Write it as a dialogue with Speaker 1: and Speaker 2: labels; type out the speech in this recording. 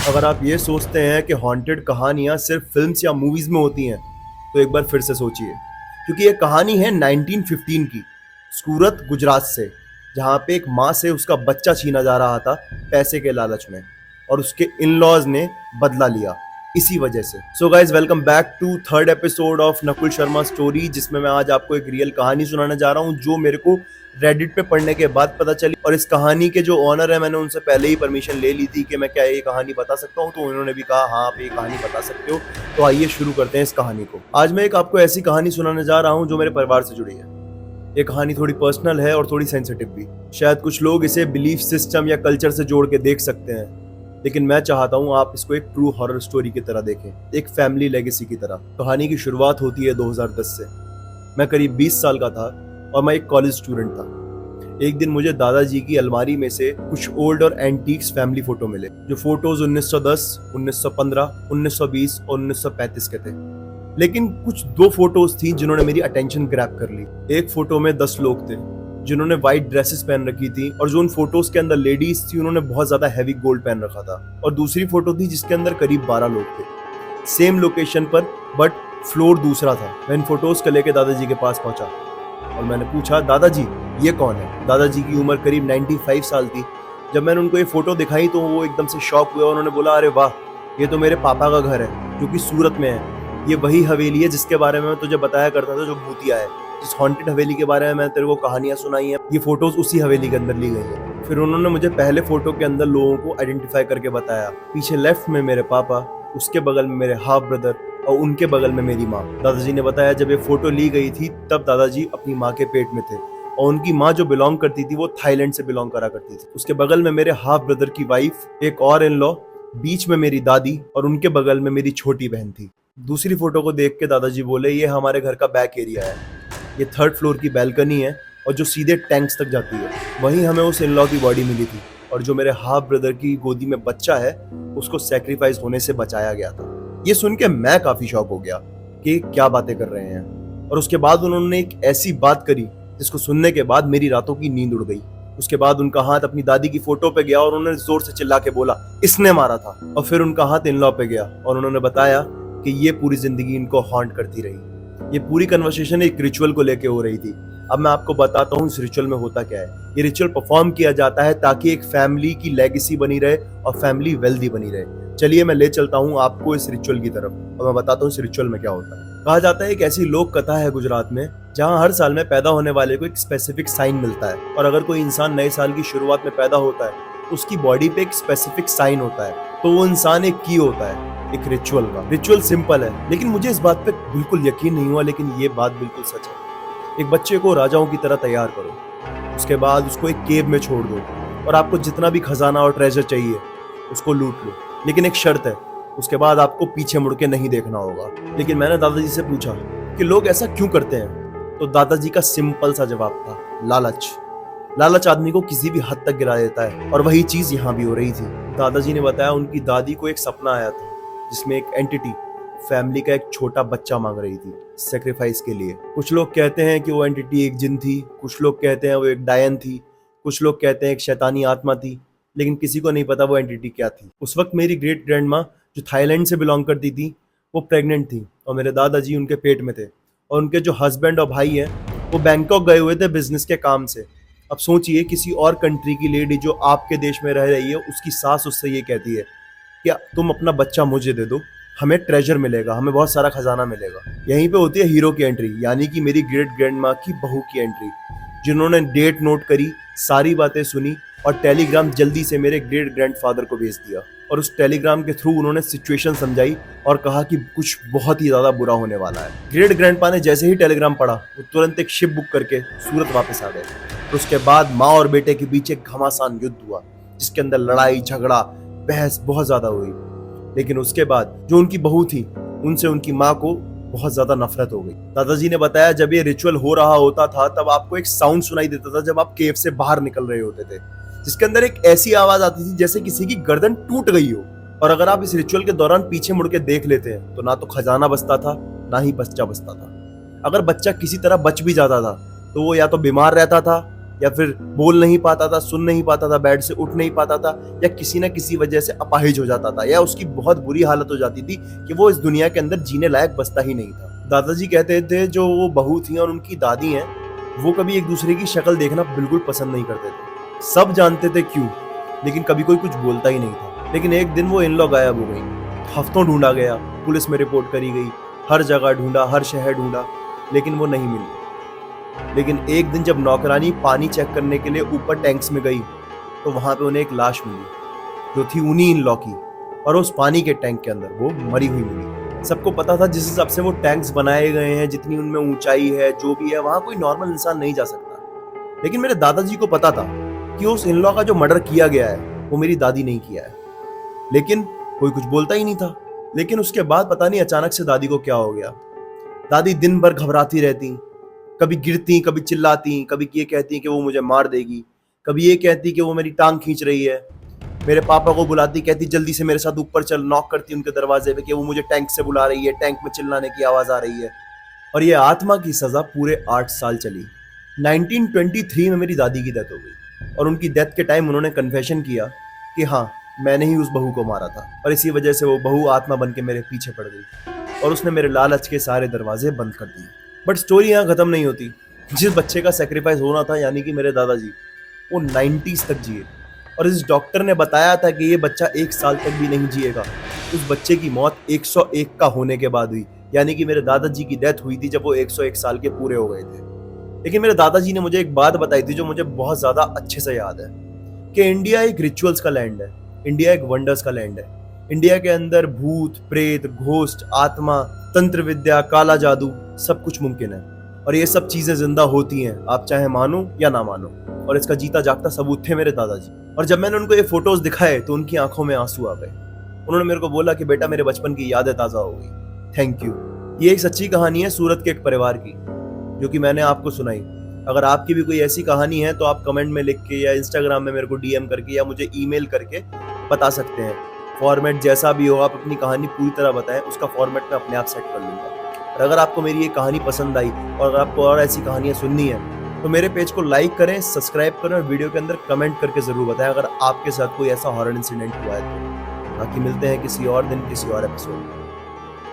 Speaker 1: अगर आप ये सोचते हैं कि हॉन्टेड कहानियां सिर्फ फिल्म्स या मूवीज में होती हैं तो एक बार फिर से सोचिए, क्योंकि ये कहानी है 1915 की, सूरत गुजरात से, जहाँ पे एक माँ से उसका बच्चा छीना जा रहा था पैसे के लालच में, और उसके इन लॉज ने बदला लिया इसी वजह से। So guys, welcome back to third episode of Nakul Sharma story, जिसमें मैं आज आपको एक रियल कहानी सुनाने जा रहा हूँ जो मेरे को रेडिट पे पढ़ने के बाद पता चली। और इस कहानी के जो ऑनर है, मैंने उनसे पहले ही परमिशन ले ली थी कि मैं क्या ये कहानी बता सकता हूँ, तो उन्होंने भी कहा हाँ आप ये कहानी बता सकते हो। तो आइए शुरू करते हैं इस कहानी को। आज मैं एक आपको ऐसी कहानी सुनाने जा रहा हूँ जो मेरे परिवार से जुड़ी है। ये कहानी थोड़ी पर्सनल है और थोड़ी सेंसिटिव भी। शायद कुछ लोग इसे बिलीफ सिस्टम या कल्चर से जोड़ के देख सकते हैं, लेकिन मैं चाहता हूँ आप इसको एक ट्रू हॉरर स्टोरी की तरह देखें, एक फैमिली लेगेसी की तरह। कहानी की शुरुआत होती है 2010 से। मैं करीब 20 साल का था और मैं एक कॉलेज स्टूडेंट था। एक दिन मुझे दादाजी की अलमारी में से कुछ ओल्ड और एंटीक्स फैमिली फोटो मिले, जो फोटोज 1910, 1915, 1920 और 1935 के थे। लेकिन कुछ दो फोटोज थी जिन्होंने मेरी अटेंशन ग्रैब कर ली। एक फोटो में 10 लोग थे जिन्होंने व्हाइट ड्रेसेस पहन रखी थी, और जो उन फोटोज के अंदर लेडीज थी उन्होंने बहुत ज्यादा हैवी गोल्ड पहन रखा था। और दूसरी फोटो थी जिसके अंदर करीब 12 लोग थे, सेम लोकेशन पर, बट फ्लोर दूसरा था। मैं इन फोटोज को लेके दादाजी के पास पहुंचा और मैंने पूछा, दादाजी ये कौन है? दादाजी की उम्र करीब 95 साल थी। जब मैंने उनको ये फोटो दिखाई तो वो एकदम से शॉक हुए। उन्होंने बोला, अरे वाह, ये तो मेरे पापा का घर है जो कि सूरत में है। ये वही हवेली है जिसके बारे में मैं तुझे बताया करता था, जो भूतिया है, जिस हॉन्टेड हवेली के बारे में मैं तेरे को कहानियां सुनाई हैं। ये फोटोज उसी हवेली के अंदर ली गई है। फिर उन्होंने मुझे पहले फोटो के अंदर लोगों को आइडेंटिफाई करके बताया। पीछे लेफ्ट में मेरे पापा, उसके बगल में मेरे हाफ ब्रदर और उनके बगल में मेरी माँ। दादाजी ने बताया जब ये फोटो ली गई थी तब दादाजी अपनी माँ के पेट में थे, और उनकी माँ जो बिलोंग करती थी वो थाईलैंड से बिलोंग करा करती थी। उसके बगल में मेरे हाफ ब्रदर की वाइफ, एक और इन लॉ, बीच में मेरी दादी और उनके बगल में मेरी छोटी बहन थी। दूसरी फोटो को देख के दादाजी बोले, ये हमारे घर का बैक एरिया है, ये 3rd फ्लोर की बैल्कनी है और जो सीधे टैंक्स तक जाती है। वहीं हमें उस इन लॉ की बॉडी मिली थी, और जो मेरे हाफ ब्रदर की गोदी में बच्चा है उसको सैक्रिफाइस होने से बचाया गया था। ये सुन के मैं काफी शॉक हो गया कि क्या बातें कर रहे हैं। और उसके बाद उन्होंने एक ऐसी बात करी जिसको सुनने के बाद मेरी रातों की नींद उड़ गई। उसके बाद उनका हाथ अपनी दादी की फोटो पे गया और उन्होंने जोर से चिल्ला के बोला, इसने मारा था। और फिर उनका हाथ इन लॉ पे गया और उन्होंने बताया कि ये पूरी जिंदगी इनको हॉन्ट करती रही। ये पूरी कन्वर्सेशन एक रिचुअल को लेके हो रही थी। अब मैं आपको बताता हूँ इस रिचुअल में होता क्या है। ये रिचुअल परफॉर्म किया जाता है ताकि एक फैमिली की लेगेसी बनी रहे और फैमिली वेल्दी बनी रहे। चलिए मैं ले चलता हूँ आपको इस रिचुअल की तरफ और मैं बताता हूँ इस रिचुअल में क्या होता है। कहा जाता है एक ऐसी लोक कथा है गुजरात में, जहाँ हर साल में पैदा होने वाले को एक स्पेसिफिक साइन मिलता है। और अगर कोई इंसान नए साल की शुरुआत में पैदा होता है तो उसकी बॉडी पे एक स्पेसिफिक साइन होता है, तो वो इंसान एक की होता है, एक रिचुअल का। रिचुअल सिंपल है, लेकिन मुझे इस बात पे बिल्कुल यकीन नहीं हुआ, लेकिन ये बात बिल्कुल सच है। एक बच्चे को राजाओं की तरह तैयार करो, उसके बाद उसको एक केव में छोड़ दो और आपको जितना भी खजाना और ट्रेजर चाहिए उसको लूट लो, लेकिन एक शर्त है, उसके बाद आपको पीछे मुड़ के नहीं देखना होगा। लेकिन मैंने दादाजी से पूछा कि लोग ऐसा क्यों करते हैं, तो दादाजी का सिंपल सा जवाब था, लालच। लालच आदमी को किसी भी हद तक गिरा देता है, और वही चीज यहाँ भी हो रही थी। दादाजी ने बताया उनकी दादी को एक सपना आया था जिसमें एक एंटिटी फैमिली का एक छोटा बच्चा मांग रही थी सेक्रीफाइस के लिए। कुछ लोग कहते हैं कि वो एंटिटी एक जिन थी, कुछ लोग कहते हैं वो एक डायन थी, कुछ लोग कहते हैं एक शैतानी आत्मा थी, लेकिन किसी को नहीं पता वो एंटिटी क्या थी। उस वक्त मेरी ग्रेट ग्रैंड माँ, जो थाईलैंड से बिलोंग करती थी, वो प्रेग्नेंट थी और मेरे दादाजी उनके पेट में थे। और उनके जो हस्बैंड और भाई हैं वो बैंकॉक गए हुए थे बिजनेस के काम से। अब सोचिए, किसी और कंट्री की लेडी जो आपके देश में रह रही है, उसकी सास उससे ये कहती है कि तुम अपना बच्चा मुझे दे दो, हमें ट्रेजर मिलेगा, हमें बहुत सारा खजाना मिलेगा। यहीं पे होती है हीरो की एंट्री, यानी कि मेरी ग्रेट ग्रैंड माँ की बहू की एंट्री, जिन्होंने डेट नोट करी, सारी बातें सुनी और टेलीग्राम जल्दी से मेरे ग्रेट ग्रैंडफादर को भेज दिया। और उस टेलीग्राम के थ्रू उन्होंने सिचुएशन समझाई और कहा कि कुछ बहुत ही ज्यादा बुरा होने वाला है। ग्रेट ग्रैंडपा ने जैसे ही टेलीग्राम पढ़ा, वो तुरंत एक शिप बुक करके सूरत वापस आ गए। तो उसके बाद माँ और बेटे के बीच एक घमासान युद्ध हुआ, जिसके अंदर लड़ाई झगड़ा बहस बहुत ज्यादा हुई। लेकिन उसके बाद जो उनकी बहू थी, उनसे उनकी माँ को बहुत ज्यादा नफरत हो गई। दादाजी ने बताया जब ये रिचुअल हो रहा होता था तब आपको एक साउंड सुनाई देता था जब आप केव से बाहर निकल रहे होते थे, जिसके अंदर एक ऐसी आवाज आती थी जैसे किसी की गर्दन टूट गई हो। और अगर आप इस रिचुअल के दौरान पीछे मुड़ के देख लेते हैं तो ना तो खजाना बचता था, ना ही बच्चा बचता था। अगर बच्चा किसी तरह बच भी जाता था तो वो या तो बीमार रहता था या फिर बोल नहीं पाता था, सुन नहीं पाता था, बेड से उठ नहीं पाता था, या किसी ना किसी वजह से अपाहिज हो जाता था, या उसकी बहुत बुरी हालत हो जाती थी कि वो इस दुनिया के अंदर जीने लायक बचता ही नहीं था। दादाजी कहते थे जो वो बहू थी और उनकी दादी हैं, वो कभी एक दूसरे की शक्ल देखना बिल्कुल पसंद नहीं करते थे। सब जानते थे क्यों, लेकिन कभी कोई कुछ बोलता ही नहीं था। लेकिन एक दिन वो इन लॉ गायब हो गई। हफ्तों ढूंढा गया, पुलिस में रिपोर्ट करी गई, हर जगह ढूंढा, हर शहर ढूंढा, लेकिन वो नहीं मिली। लेकिन एक दिन जब नौकरानी पानी चेक करने के लिए ऊपर टैंक्स में गई, तो वहां पे उन्हें एक लाश मिली जो थी उन्हीं इन लॉ की, और उस पानी के टैंक के अंदर वो मरी हुई मिली। सबको पता था जिस हिसाब से वो टैंक्स बनाए गए हैं, जितनी उनमें ऊंचाई है, जो भी है, वहां कोई नॉर्मल इंसान नहीं जा सकता। लेकिन मेरे दादाजी को पता था कि उस इन लॉ का जो मर्डर किया गया है वो मेरी दादी नहीं किया है, लेकिन कोई कुछ बोलता ही नहीं था। लेकिन उसके बाद पता नहीं अचानक से दादी को क्या हो गया। दादी दिन भर घबराती रहती, कभी गिरती, कभी चिल्लाती, कभी ये कहती कि वो मुझे मार देगी, कभी ये कहती कि वो मेरी टांग खींच रही है। मेरे पापा को बुलाती, कहती जल्दी से मेरे साथ ऊपर चल, नॉक करती उनके दरवाजे पे कि वो मुझे टैंक से बुला रही है, टैंक में चिल्लाने की आवाज आ रही है। और ये आत्मा की सजा पूरे 8 साल चली। 1923 में मेरी दादी की डेथ हो गई, और उनकी डेथ के टाइम उन्होंने कन्फेशन किया कि हाँ, मैंने ही उस बहू को मारा था, और इसी वजह से वो बहू आत्मा बन के मेरे पीछे पड़ गई और उसने मेरे लालच के सारे दरवाजे बंद कर दिए। बट स्टोरी यहाँ खत्म नहीं होती। जिस बच्चे का सेक्रीफाइस होना था, यानी कि मेरे दादाजी, वो 90s तक जिए, और इस डॉक्टर ने बताया था कि ये बच्चा 1 साल तक भी नहीं जिएगा। उस बच्चे की मौत 101 का होने के बाद हुई, यानी कि मेरे दादाजी की डेथ हुई थी जब वो 101 साल के पूरे हो गए थे। लेकिन मेरे दादाजी ने मुझे एक बात बताई थी जो मुझे बहुत ज्यादा अच्छे से याद है, कि इंडिया एक रिचुअल्स का लैंड है, इंडिया एक वंडर्स का लैंड है। इंडिया के अंदर भूत, प्रेत, घोस्ट, आत्मा, तंत्र विद्या, काला जादू, सब कुछ मुमकिन है, और ये सब चीजें जिंदा होती हैं, आप चाहे मानो या ना मानो। और इसका जीता जागता सबूत थे मेरे दादाजी। और जब मैंने उनको ये फोटोज दिखाए तो उनकी आंखों में आंसू आ गए। उन्होंने मेरे को बोला कि बेटा, मेरे बचपन की यादें ताजा हो गई, थैंक यू। ये एक सच्ची कहानी है सूरत के एक परिवार की, जो कि मैंने आपको सुनाई। अगर आपकी भी कोई ऐसी कहानी है तो आप कमेंट में लिख के या इंस्टाग्राम में मेरे को डीएम करके या मुझे ईमेल करके बता सकते हैं। फॉर्मेट जैसा भी हो, आप अपनी कहानी पूरी तरह बताएं, उसका फॉर्मेट मैं अपने आप सेट कर लूँगा। और अगर आपको मेरी ये कहानी पसंद आई और अगर आपको और ऐसी कहानियाँ सुननी है तो मेरे पेज को लाइक करें, सब्सक्राइब करें, और वीडियो के अंदर कमेंट करके ज़रूर बताएं अगर आपके साथ कोई ऐसा हॉरर इंसिडेंट हुआ है तो। बाकी मिलते हैं किसी और दिन, किसी और एपिसोड में।